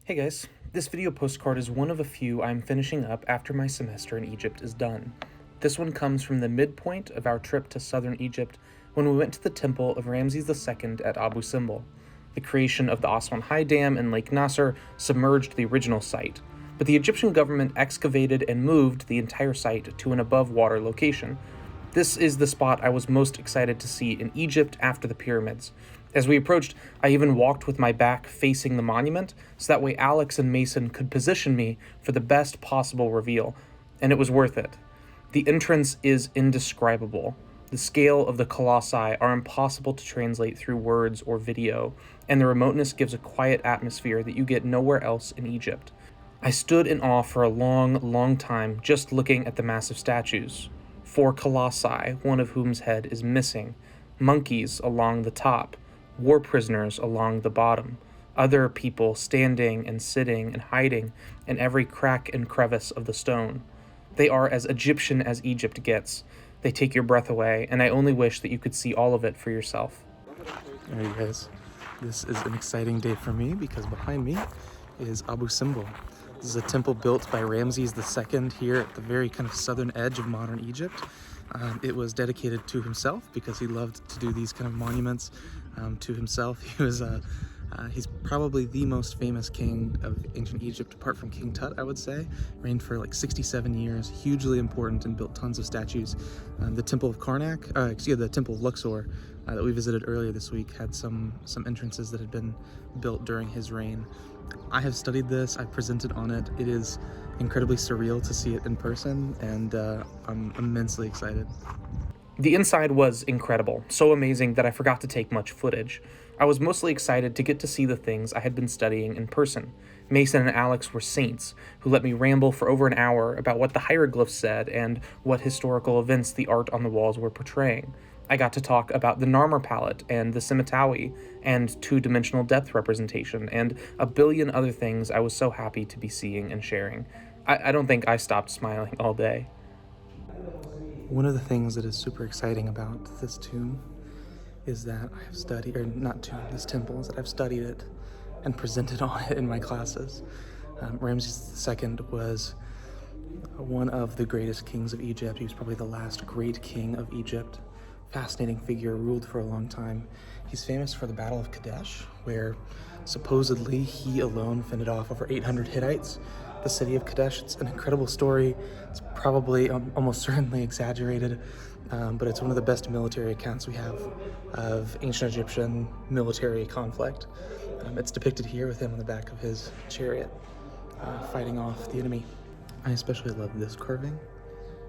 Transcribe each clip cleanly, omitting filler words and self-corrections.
Hey guys, this video postcard is one of a few I'm finishing up after my semester in Egypt is done. This one comes from the midpoint of our trip to southern Egypt when we went to the Temple of Ramesses II at Abu Simbel. The creation of the Aswan High Dam in Lake Nasser submerged the original site, but the Egyptian government excavated and moved the entire site to an above-water location. This is the spot I was most excited to see in Egypt after the pyramids. As we approached, I even walked with my back facing the monument, so that way Alex and Mason could position me for the best possible reveal, and it was worth it. The entrance is indescribable. The scale of the colossi are impossible to translate through words or video, and the remoteness gives a quiet atmosphere that you get nowhere else in Egypt. I stood in awe for a long time just looking at the massive statues. 4 colossi, one of whom's head is missing, monkeys along the top, war prisoners along the bottom, other people standing and sitting and hiding in every crack and crevice of the stone. They are as Egyptian as Egypt gets. They take your breath away, and I only wish that you could see all of it for yourself. Alright guys, this is an exciting day for me because behind me is Abu Simbel. This is a temple built by Ramses II here at the very kind of southern edge of modern Egypt. It was dedicated to himself because he loved to do these kind of monuments to himself. He's probably the most famous king of ancient Egypt, apart from King Tut, I would say. Reigned for like 67 years, hugely important, and built tons of statues. The Temple of the Temple of Luxor that we visited earlier this week had some entrances that had been built during his reign. I have studied this, I've presented on it. It is incredibly surreal to see it in person, and I'm immensely excited. The inside was incredible, so amazing that I forgot to take much footage. I was mostly excited to get to see the things I had been studying in person. Mason and Alex were saints who let me ramble for over an hour about what the hieroglyphs said and what historical events the art on the walls were portraying. I got to talk about the Narmer palette and the Scimitarry and two-dimensional depth representation and a billion other things I was so happy to be seeing and sharing. I don't think I stopped smiling all day. One of the things that is super exciting about this tomb is that I have studied, or not tomb, this temple, is that I've studied it and presented on it in my classes. Ramses II was one of the greatest kings of Egypt. He was probably the last great king of Egypt. Fascinating figure, ruled for a long time. He's famous for the Battle of Kadesh, where supposedly he alone fended off over 800 Hittites. The city of Kadesh. It's an incredible story. It's probably almost certainly exaggerated, but it's one of the best military accounts we have of ancient Egyptian military conflict. It's depicted here with him on the back of his chariot, fighting off the enemy. I especially love this carving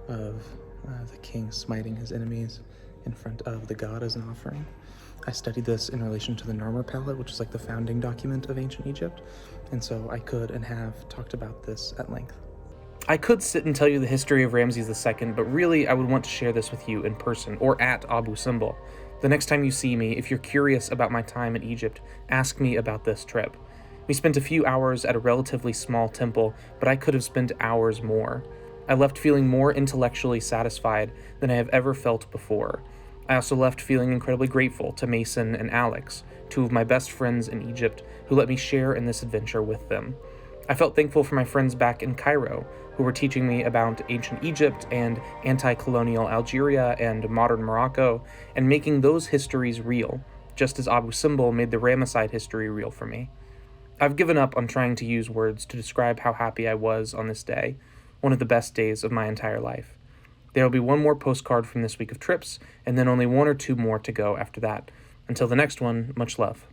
of the king smiting his enemies in front of the god as an offering. I studied this in relation to the Narmer palette, which is like the founding document of ancient Egypt, and so I could and have talked about this at length. I could sit and tell you the history of Ramses II, but really I would want to share this with you in person or at Abu Simbel. The next time you see me, if you're curious about my time in Egypt, ask me about this trip. We spent a few hours at a relatively small temple, but I could have spent hours more. I left feeling more intellectually satisfied than I have ever felt before. I also left feeling incredibly grateful to Mason and Alex, 2 of my best friends in Egypt, who let me share in this adventure with them. I felt thankful for my friends back in Cairo, who were teaching me about ancient Egypt and anti-colonial Algeria and modern Morocco, and making those histories real, just as Abu Simbel made the Ramesside history real for me. I've given up on trying to use words to describe how happy I was on this day, one of the best days of my entire life. There will be one more postcard from this week of trips, and then only 1 or 2 more to go after that. Until the next one, much love.